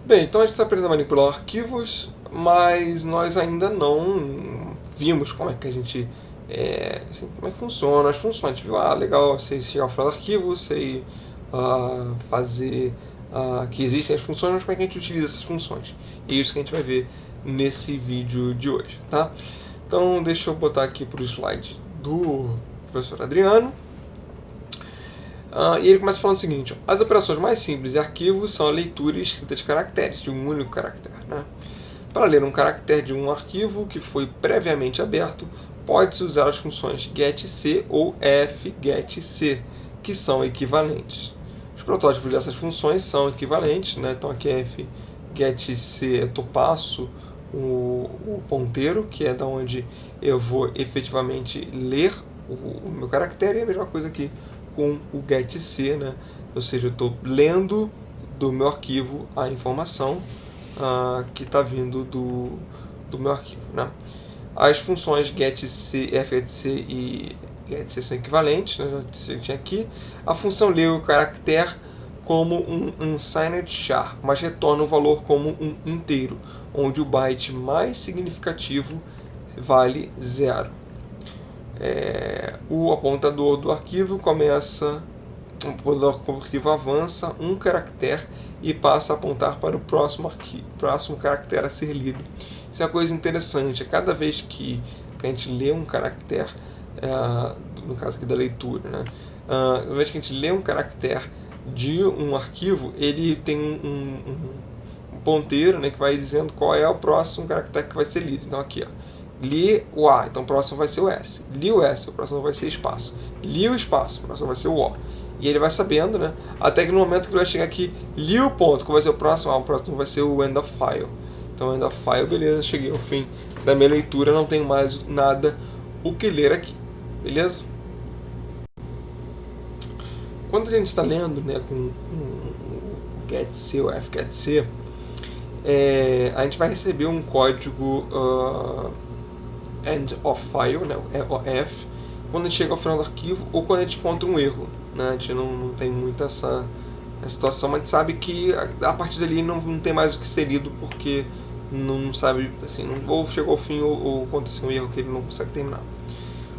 Bem, então a gente está aprendendo a manipular arquivos, mas nós ainda não vimos como é que a gente assim, como é que funciona as funções. A gente viu, legal, sei chegar ao final do arquivo, sei fazer que existem as funções, mas como é que a gente utiliza essas funções. E é isso que a gente vai ver nesse vídeo de hoje, tá? Então deixa eu botar aqui para o slide do professor Adriano. E ele começa falando o seguinte: as operações mais simples de arquivos são a leitura e escrita de caracteres, de um único caractere. Né? Para ler um caractere de um arquivo que foi previamente aberto, pode-se usar as funções getC ou fgetC, que são equivalentes. Os protótipos dessas funções são equivalentes, né? Então aqui fgetC eu passo o ponteiro, que é da onde eu vou efetivamente ler o meu caractere, e a mesma coisa aqui com o getC, né? Ou seja, eu estou lendo do meu arquivo a informação que está vindo do meu arquivo. Né? As funções getC, fgetC e getC são equivalentes, né? Já tinha aqui. A função lê o caractere como um unsigned char, mas retorna o valor como um inteiro, onde o byte mais significativo vale 0. O apontador do arquivo começa, o apontador do arquivo avança um caractere e passa a apontar para o próximo caractere a ser lido. Isso é uma coisa interessante. Cada vez que a gente lê um caractere, no caso aqui da leitura, né? Cada vez que a gente lê um caractere de um arquivo, ele tem um ponteiro, né, que vai dizendo qual é o próximo caractere que vai ser lido. Então aqui, li o A, então o próximo vai ser o S. Li o S, o próximo vai ser espaço. Li o espaço, o próximo vai ser o O. E ele vai sabendo, né? Até que no momento que ele vai chegar aqui, li o ponto, qual vai ser o próximo? O próximo vai ser o end of file. Então, end of file, beleza, cheguei ao fim da minha leitura, não tenho mais nada o que ler aqui. Beleza? Quando a gente está lendo, né, com o getC ou fgetC, a gente vai receber um código end of file, né, o EOF, quando a gente chega ao final do arquivo ou quando a gente encontra um erro. Né? A gente não tem muito essa situação, mas a gente sabe que a partir dali não tem mais o que ser lido, porque não sabe, assim, ou chegou ao fim ou aconteceu um erro que ele não consegue terminar.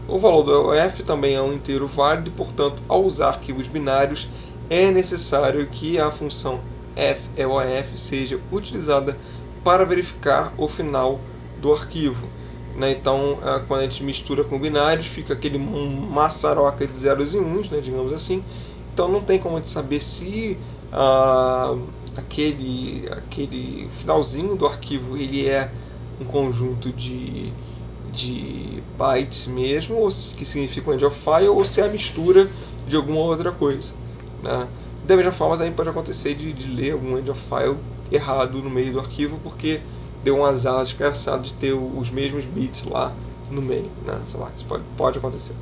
O valor do EOF também é um inteiro válido, e, portanto, ao usar arquivos binários, é necessário que a função EOF seja utilizada para verificar o final do arquivo. Né? Então, quando a gente mistura com binários, fica aquele maçaroca de zeros e uns, né, digamos assim. Então, não tem como a gente saber se aquele finalzinho do arquivo ele é um conjunto de bytes mesmo, ou que significa um end of file, ou se é a mistura de alguma outra coisa. Né? Da mesma forma, também pode acontecer de ler algum end of file errado no meio do arquivo, porque deu um azar desgraçado de ter os mesmos bits lá no meio. Né? Sei lá, isso pode acontecer.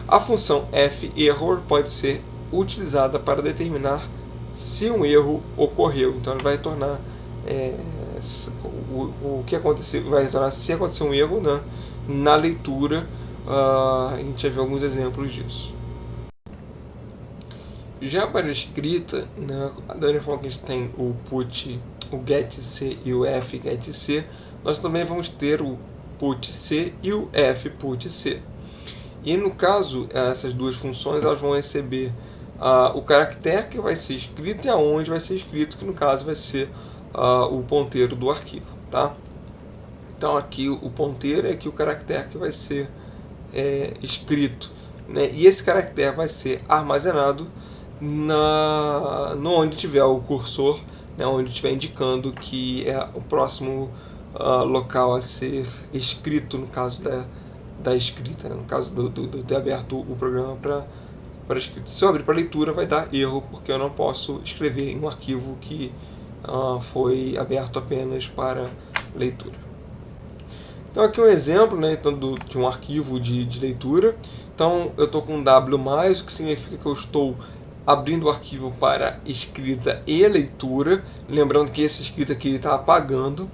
A função ferror pode ser utilizada para determinar se um erro ocorreu. Então, ele vai retornar o que aconteceu, vai retornar se aconteceu um erro, né, na leitura. A gente vai ver alguns exemplos disso. Já para a escrita, né, da mesma forma que a gente tem o put, o getC e o fgetC, nós também vamos ter o putC e o fputC. E no caso, essas duas funções elas vão receber o caractere que vai ser escrito e aonde vai ser escrito, que no caso vai ser o ponteiro do arquivo. Tá? Então aqui o ponteiro é aqui o caractere que vai ser escrito. Né? E esse caractere vai ser armazenado no onde tiver o cursor, né, onde estiver indicando que é o próximo local a ser escrito, no caso da escrita, né, no caso de ter aberto o programa para escrita. Se eu abrir para leitura, vai dar erro, porque eu não posso escrever em um arquivo que foi aberto apenas para leitura. Então aqui um exemplo, né, então, de um arquivo de leitura. Então eu estou com W+, o que significa que eu estou abrindo o arquivo para escrita e leitura. Lembrando que essa escrita aqui está apagando.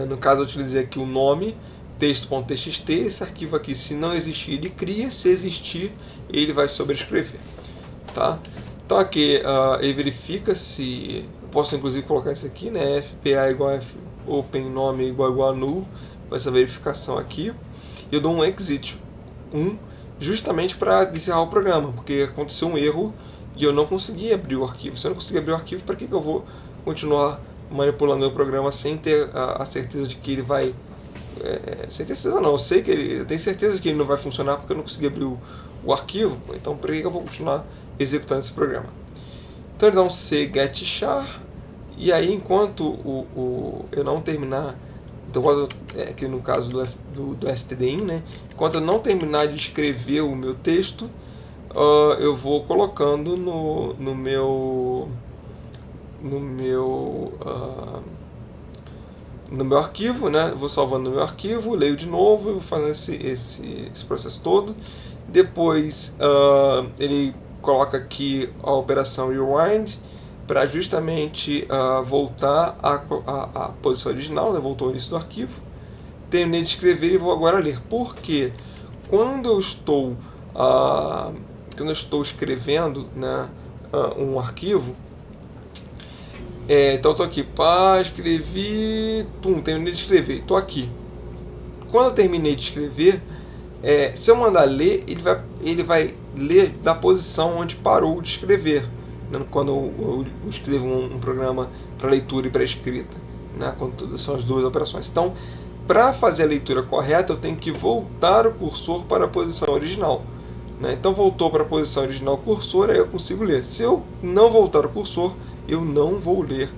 No caso eu utilizei aqui o nome, texto.txt. Esse arquivo aqui, se não existir, ele cria. Se existir, ele vai sobrescrever. Tá? Então aqui ele verifica se, posso inclusive colocar isso aqui, né, fpa igual a open nome igual a null, essa verificação aqui, e eu dou um exit, justamente para encerrar o programa, porque aconteceu um erro e eu não consegui abrir o arquivo. Se eu não conseguir abrir o arquivo, para que eu vou continuar manipulando o programa sem ter a certeza de que ele vai... sem ter certeza não, eu tenho certeza que ele não vai funcionar porque eu não consegui abrir o arquivo, então para que eu vou continuar executando esse programa? Então ele dá um cget_char, e aí enquanto eu não terminar, então aqui no caso do stdin, né, enquanto eu não terminar de escrever o meu texto, eu vou colocando no meu arquivo, né? Vou salvando no meu arquivo, leio de novo, vou fazendo esse processo todo. Depois ele coloca aqui a operação rewind para justamente voltar à posição original, né? Voltou ao início do arquivo. Terminei de escrever e vou agora ler. Porque quando eu estou escrevendo, né, um arquivo, então estou aqui, escrevi, terminei de escrever, estou aqui. Quando eu terminei de escrever, se eu mandar ler, ele vai ler da posição onde parou de escrever, né, quando eu escrevo um programa para leitura e para escrita, né, quando são as duas operações. Então, para fazer a leitura correta, eu tenho que voltar o cursor para a posição original. Né? Então voltou para a posição original o cursor, aí eu consigo ler. Se eu não voltar o cursor, eu não vou ler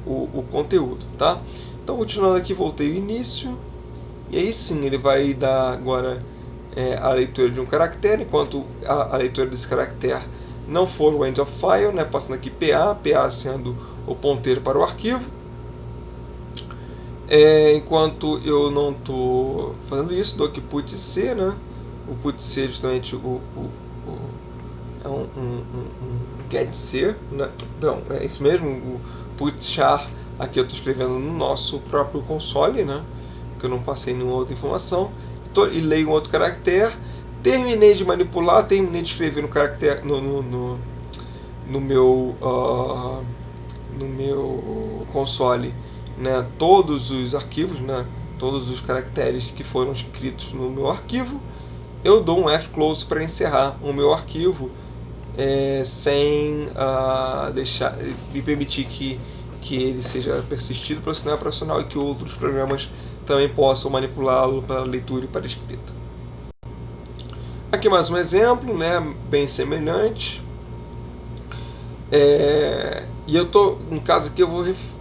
o conteúdo. Tá? Então continuando aqui, voltei ao início. E aí sim, ele vai dar agora a leitura de um caractere, enquanto a leitura desse caractere não for o end of file, né? Passando aqui PA sendo o ponteiro para o arquivo. Enquanto eu não estou fazendo isso, dou aqui putc, né? O putc é justamente é um getC, né? Não, é isso mesmo, o putchar aqui eu estou escrevendo no nosso próprio console, né? Que eu não passei nenhuma outra informação, e leio um outro caractere, terminei de manipular, terminei de escrever no caractere, no meu console, né, todos os arquivos, né, todos os caracteres que foram escritos no meu arquivo. Eu dou um fclose para encerrar o meu arquivo, sem deixar e permitir que ele seja persistido para o sistema operacional e que outros programas também possam manipulá-lo para leitura e para escrita. Aqui mais um exemplo, né, bem semelhante. E eu tô, no caso aqui,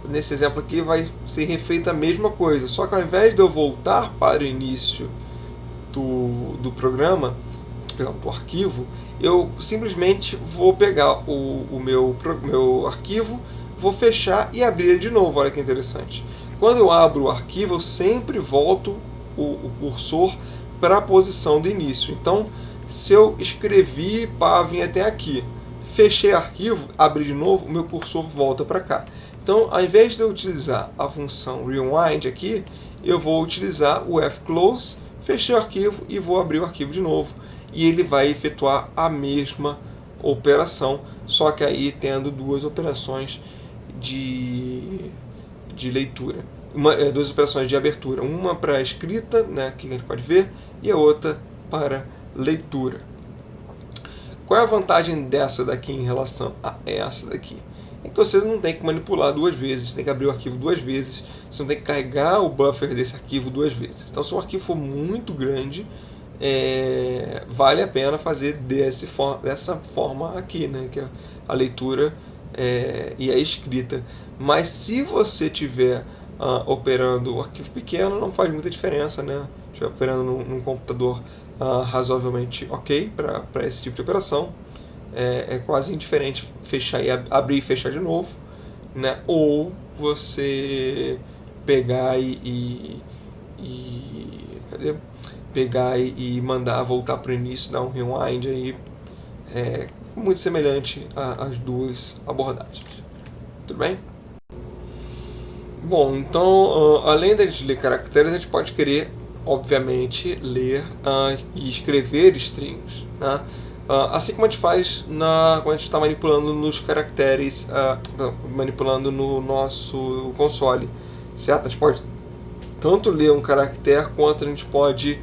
nesse exemplo aqui vai ser refeita a mesma coisa, só que ao invés de eu voltar para o início do programa, do arquivo, eu simplesmente vou pegar o meu arquivo, vou fechar e abrir ele de novo. Olha que interessante. Quando eu abro o arquivo, eu sempre volto o cursor para a posição do início. Então, se eu escrevi, vim até aqui, fechei o arquivo, abri de novo, o meu cursor volta para cá. Então, ao invés de eu utilizar a função rewind aqui, eu vou utilizar o fclose, fechei o arquivo e vou abrir o arquivo de novo. E ele vai efetuar a mesma operação, só que aí tendo duas operações de leitura. Duas operações de abertura. Uma para escrita, né, que a gente pode ver, e a outra para leitura. Qual é a vantagem dessa daqui em relação a essa daqui? É que você não tem que manipular duas vezes, você tem que abrir o arquivo duas vezes, você não tem que carregar o buffer desse arquivo duas vezes. Então, se o arquivo for muito grande, vale a pena fazer dessa forma aqui, né, que é a leitura e a escrita. Mas se você estiver operando um arquivo pequeno, não faz muita diferença, né? Estiver operando num computador razoavelmente ok para esse tipo de operação, é quase indiferente fechar e abrir e fechar de novo, né? Ou você pegar pegar e mandar voltar para o início, dar um rewind aí, muito semelhante às duas abordagens. Tudo bem? Bom, então, além de ler caracteres, a gente pode querer, obviamente, ler e escrever strings, né? Assim como a gente faz quando a gente está manipulando nos caracteres, manipulando no nosso console, certo? A gente pode tanto ler um caractere quanto a gente pode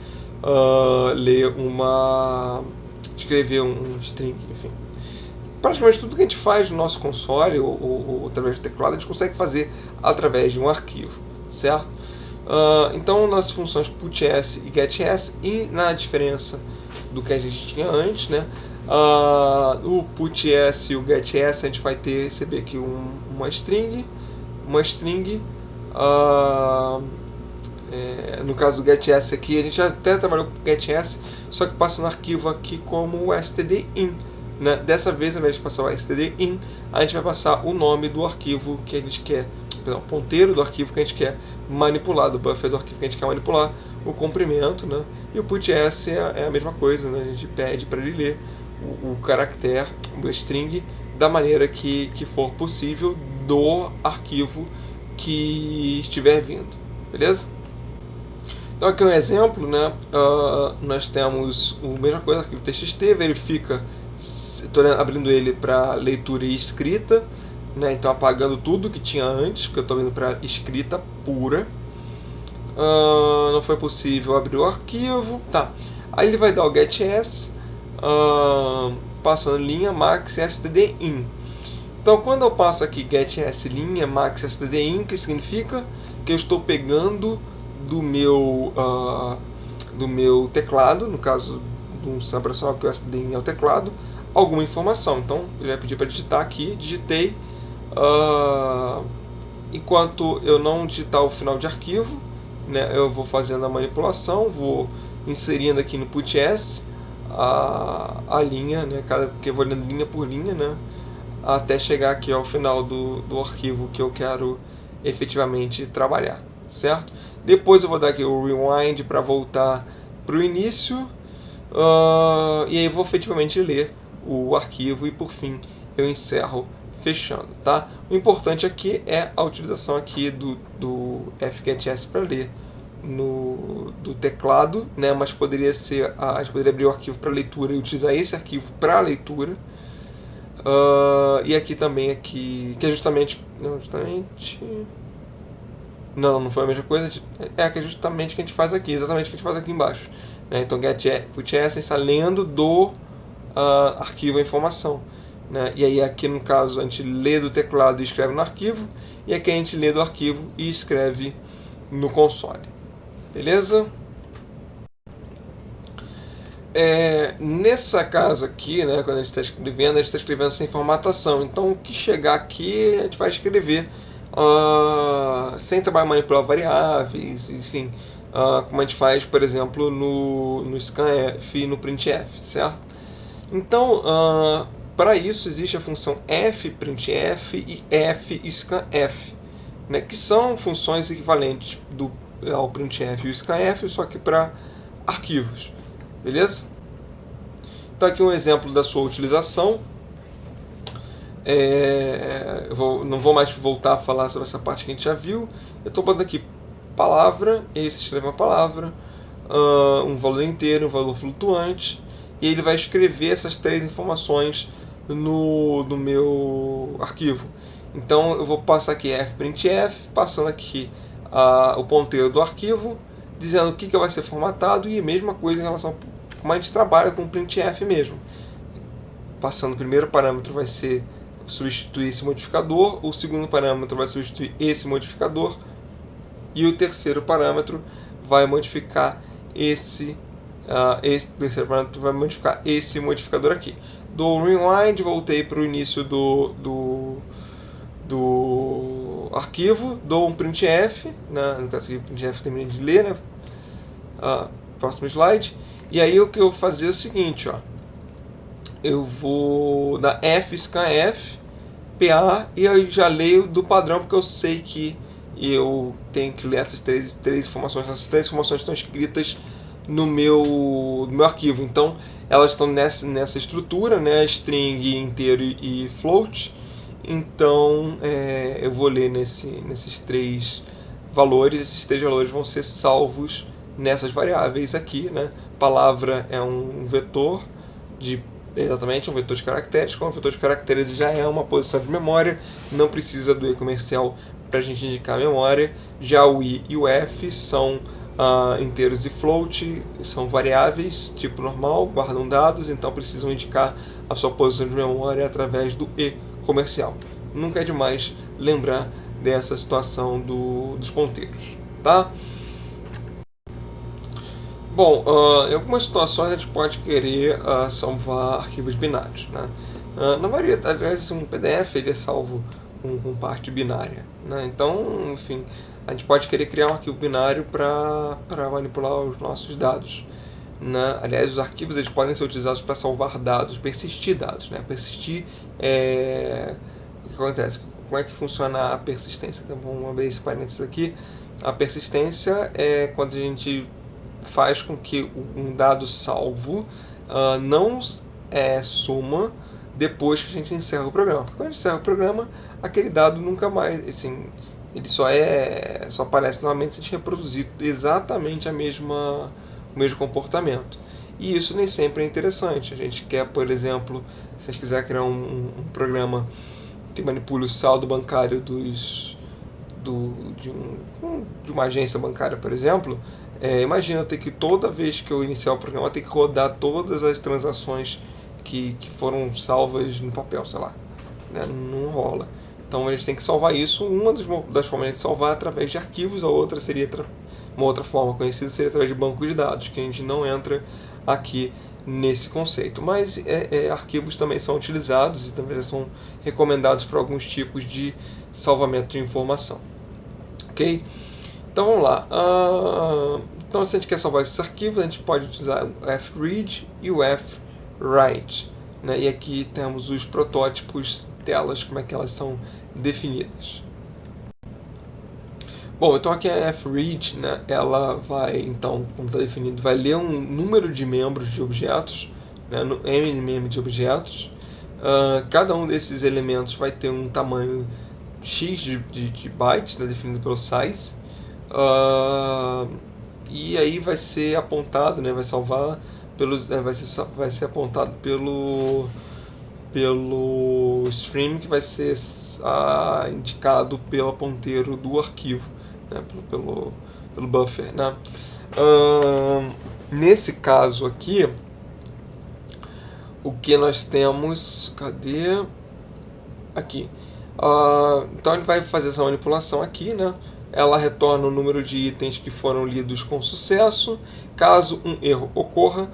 escrever um string, enfim. Praticamente tudo que a gente faz no nosso console ou através do teclado a gente consegue fazer através de um arquivo, certo? Então, nas funções putS e getS, e na diferença do que a gente tinha antes, né? O putS e o getS a gente vai receber aqui uma string, no caso do getS aqui, a gente já até trabalhou com getS, só que passa no arquivo aqui como o stdin. Né? Dessa vez, ao invés de passar o stdin, a gente vai passar o nome do arquivo que a gente quer, perdão, ponteiro do arquivo que a gente quer manipular, do buffer do arquivo que a gente quer manipular, o comprimento, né? E o putS é a mesma coisa, né? A gente pede para ele ler o caractere, o string, da maneira que for possível do arquivo que estiver vindo, beleza? Então aqui um exemplo, né? Nós temos a mesma coisa, arquivo txt, verifica, estou abrindo ele para leitura e escrita, né? Então apagando tudo que tinha antes, porque eu estou indo para escrita pura. Não foi possível abrir o arquivo, tá? Aí ele vai dar o getS, passando linha max stdin. Então quando eu passo aqui getS linha max stdin, que significa que eu estou pegando do meu teclado, no caso do sistema operacional que o stdin é o teclado, alguma informação. Então ele vai pedir para digitar aqui, digitei. Enquanto eu não digitar o final de arquivo, né, eu vou fazendo a manipulação, vou inserindo aqui no putS a linha, né, porque eu vou lendo linha por linha, né, até chegar aqui ao final do arquivo que eu quero efetivamente trabalhar, certo? Depois eu vou dar aqui o rewind para voltar para o início, e aí eu vou efetivamente ler o arquivo e por fim eu encerro fechando, tá? O importante aqui é a utilização aqui do fgetS para ler do teclado, né? Mas poderia ser, a gente poderia abrir o arquivo para leitura e utilizar esse arquivo para leitura. E aqui também, que é justamente, não foi a mesma coisa, que é justamente o que a gente faz aqui, exatamente o que a gente faz aqui embaixo, né? Então getS está lendo do arquivo a informação, né? E aí aqui no caso a gente lê do teclado e escreve no arquivo, e aqui a gente lê do arquivo e escreve no console, beleza? Nessa caso aqui, né, quando a gente está escrevendo, a gente está escrevendo sem formatação. Então o que chegar aqui a gente vai escrever sem trabalhar manipular variáveis, enfim, como a gente faz, por exemplo, no scanf e no printf, certo? Então, para isso existe a função fprintf e fscanf, né, que são funções equivalentes ao printf e o scanf, só que para arquivos, beleza? Então aqui um exemplo da sua utilização. Não vou mais voltar a falar sobre essa parte que a gente já viu. Eu estou botando aqui palavra, e aí você escreve uma palavra, um valor inteiro, um valor flutuante, e ele vai escrever essas três informações no meu arquivo. Então eu vou passar aqui fprintf, passando aqui o ponteiro do arquivo, dizendo o que vai ser formatado, e a mesma coisa em relação a como a gente trabalha com o printf mesmo. Passando o primeiro parâmetro vai ser substituir esse modificador, o segundo parâmetro vai substituir esse modificador, e o terceiro parâmetro vai modificar esse terceiro parâmetro vai modificar esse modificador aqui. Dou rewind, voltei para o início do arquivo, dou um printf, né? No caso aqui o printf terminei de ler, né? Próximo slide. E aí o que eu vou fazer é o seguinte, ó. Eu vou dar fscanf, pa, e eu já leio do padrão, porque eu sei que eu tenho que ler essas três informações. Essas três informações estão escritas no meu arquivo. Então elas estão nessa estrutura, né? String, inteiro e float. Então eu vou ler nesses três valores. Esses três valores vão ser salvos nessas variáveis aqui, né? Palavra é um vetor de exatamente um vetor de caracteres. Como vetor de caracteres já é uma posição de memória, não precisa do e-comercial para a gente indicar a memória. Já o i e o f são inteiros e float, são variáveis tipo normal, guardam dados, então precisam indicar a sua posição de memória através do e-comercial. Nunca é demais lembrar dessa situação dos ponteiros, tá? Bom, em algumas situações a gente pode querer salvar arquivos binários, né? Na maioria, aliás, um PDF ele é salvo com parte binária, né? Então, enfim, a gente pode querer criar um arquivo binário para manipular os nossos dados, né? Aliás, os arquivos eles podem ser utilizados para salvar dados, persistir dados, né? Persistir o que acontece? Como é que funciona a persistência? Então, vamos abrir esse parênteses aqui. A persistência é quando a gente faz com que um dado salvo não suma depois que a gente encerra o programa. Porque quando a gente encerra o programa, aquele dado nunca mais, assim, ele só aparece novamente se a gente reproduzir exatamente o mesmo comportamento. E isso nem sempre é interessante. A gente quer, por exemplo, se a gente quiser criar um programa que manipule o saldo bancário de uma agência bancária, por exemplo, imagina eu ter que, toda vez que eu iniciar o programa, ter que rodar todas as transações que foram salvas no papel, sei lá. Né? Não rola. Então a gente tem que salvar isso. Uma das formas de salvar é através de arquivos, a outra seria uma outra forma conhecida seria através de bancos de dados, que a gente não entra aqui nesse conceito. Mas arquivos também são utilizados e também são recomendados para alguns tipos de salvamento de informação. Ok? Então vamos lá. Então se a gente quer salvar esses arquivos, a gente pode utilizar o fread e o fwrite. Né? E aqui temos os protótipos delas, como é que elas são definidas. Bom, então aqui a fread, né, ela vai, então, como está definido, vai ler um número de membros de objetos, né, no m de objetos. Cada um desses elementos vai ter um tamanho x de bytes, né, definido pelo size. E aí vai ser apontado, né, vai salvar pelos, vai ser apontado pelo stream que vai ser indicado pelo ponteiro do arquivo, né, pelo buffer, né? Nesse caso aqui, o que nós temos, cadê? Aqui. Então ele vai fazer essa manipulação aqui, né? Ela retorna o número de itens que foram lidos com sucesso. Caso um erro ocorra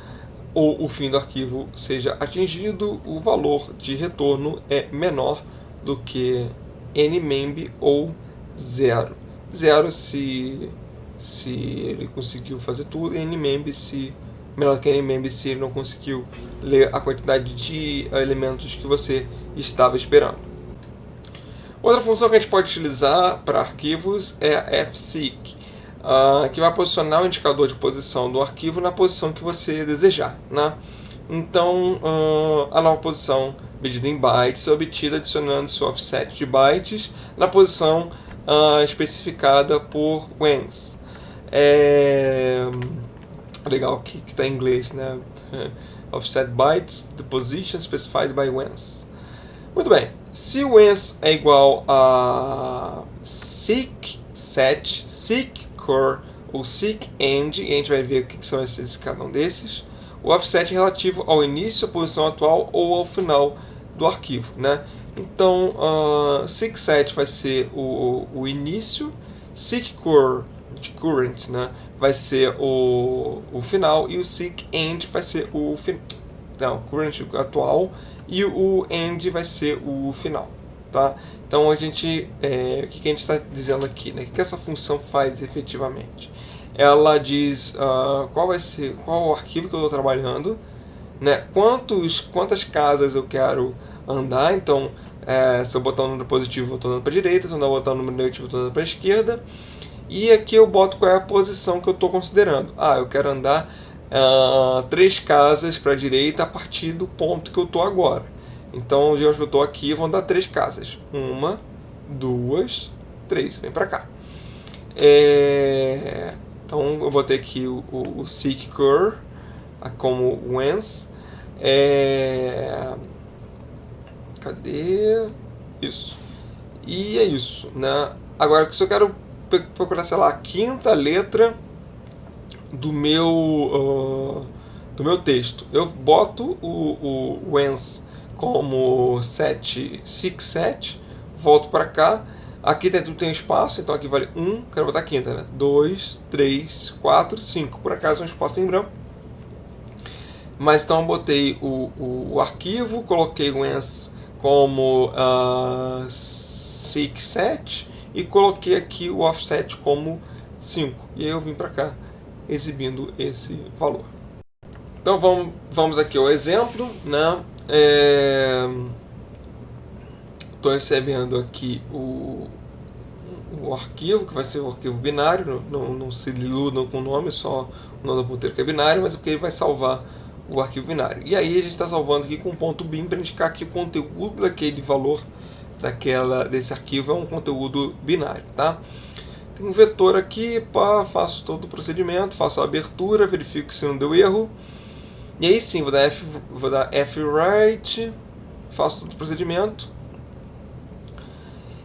ou o fim do arquivo seja atingido, o valor de retorno é menor do que nmemb ou 0. 0 se ele conseguiu fazer tudo, e nmemb menor que nmemb se ele não conseguiu ler a quantidade de elementos que você estava esperando. Outra função que a gente pode utilizar para arquivos é a fseek, que vai posicionar o indicador de posição do arquivo na posição que você desejar, né? Então, a nova posição medida em bytes é obtida adicionando seu offset de bytes na posição especificada por whence. Legal que está em inglês, né? Offset bytes, the position specified by whence. Muito bem. Se o whence é igual a seek set, seek cur ou seek end, e a gente vai ver o que são cada um desses. O offset é relativo ao início, à posição atual ou ao final do arquivo, né? Então, seek set vai ser o início, seek cur de current, né, vai ser o final, e o seek end vai ser o current atual, e o end vai ser o final, tá? Então a gente, o que a gente está dizendo aqui, né? O que essa função faz efetivamente? Ela diz qual o arquivo que eu estou trabalhando, né? Quantas casas eu quero andar. Então, se eu botar um número positivo, eu estou andando para a direita. Se eu botar um número negativo, eu estou andando para a esquerda. E aqui eu boto qual é a posição que eu estou considerando. Eu quero andar 3 casas para a direita a partir do ponto que eu estou agora. Então, digamos que eu estou aqui, eu vou andar 3 casas. 1, 2, 3. Vem para cá. Então, eu botei aqui o seek cur como whence. Cadê? Isso. E é isso, né? Agora, se eu quero procurar, sei lá, a quinta letra do meu texto, eu boto o whence como 767, volto para cá. Aqui dentro tem espaço, então aqui vale 1, quero botar a quinta, né? 2, 3, 4, 5. Por acaso é um espaço em branco. Mas então eu botei o arquivo, coloquei o whence como 67 e coloquei aqui o offset como 5. E aí eu vim para cá exibindo esse valor. Então vamos aqui ao exemplo, né? Estou recebendo aqui o arquivo, que vai ser o arquivo binário, não se iludam com o nome, só o nome do ponteiro que é binário, mas é porque ele vai salvar o arquivo binário. E aí a gente está salvando aqui com ponto .bin para indicar que o conteúdo daquele valor desse arquivo é um conteúdo binário, tá? Tem um vetor aqui, faço todo o procedimento, faço a abertura, verifico se não deu erro. E aí sim, vou dar fwrite, faço todo o procedimento.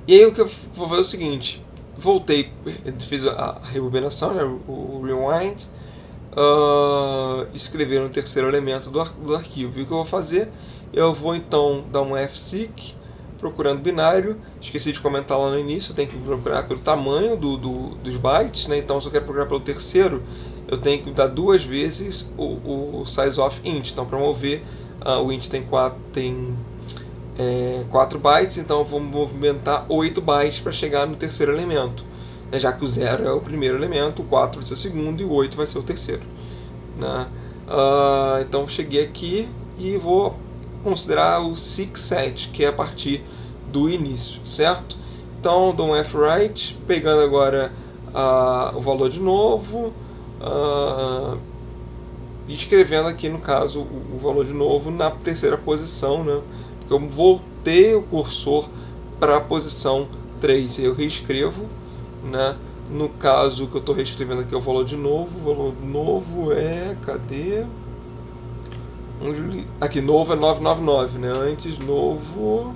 E aí o que eu vou fazer é o seguinte, voltei, fiz a rebobinação, né, o rewind, escrever no terceiro elemento do arquivo. E o que eu vou fazer? Eu vou então dar um fseek, procurando binário. Esqueci de comentar lá no início, eu tenho que procurar pelo tamanho dos bytes, né? Então se eu quero procurar pelo terceiro, eu tenho que dar 2 vezes o size of int. Então para mover, o int tem 4 bytes, então eu vou movimentar 8 bytes para chegar no terceiro elemento, né? Já que o 0 é o primeiro elemento, o 4 vai ser o segundo e o 8 vai ser o terceiro, né? Então cheguei aqui e vou considerar o 67, que é a partir do início, certo? Então dou um fwrite, pegando agora o valor de novo, e escrevendo aqui no caso o valor de novo na terceira posição, né? Porque eu voltei o cursor para a posição 3, eu reescrevo, né? No caso que eu estou reescrevendo aqui é o valor de novo. O valor novo é... cadê? Aqui, novo é 999, né? Antes, novo...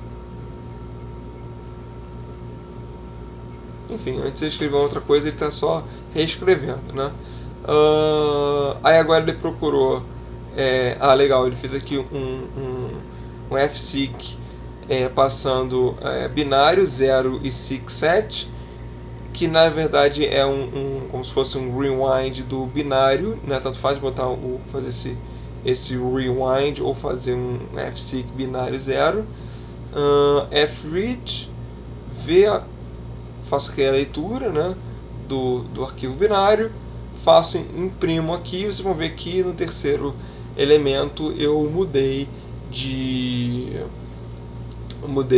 Enfim, antes de escrever outra coisa, ele está só reescrevendo, né? Aí agora ele procurou... legal, ele fez aqui um fseek passando binário 0 e 67, que na verdade é como se fosse um rewind do binário, né? Tanto faz botar fazer esse rewind ou fazer um fseek binário 0, fread, faço aqui a leitura, né, do arquivo binário, imprimo aqui, vocês vão ver que no terceiro elemento eu mudei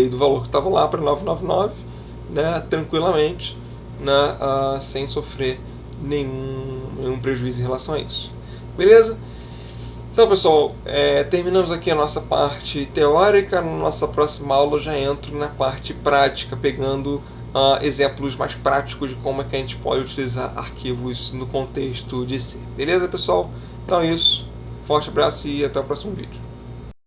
do valor que estava lá para 999, né, tranquilamente, né, sem sofrer nenhum prejuízo em relação a isso. Beleza? Então, pessoal, terminamos aqui a nossa parte teórica. Na nossa próxima aula eu já entro na parte prática, pegando exemplos mais práticos de como é que a gente pode utilizar arquivos no contexto de C. Beleza, pessoal? Então é isso. Forte abraço e até o próximo vídeo.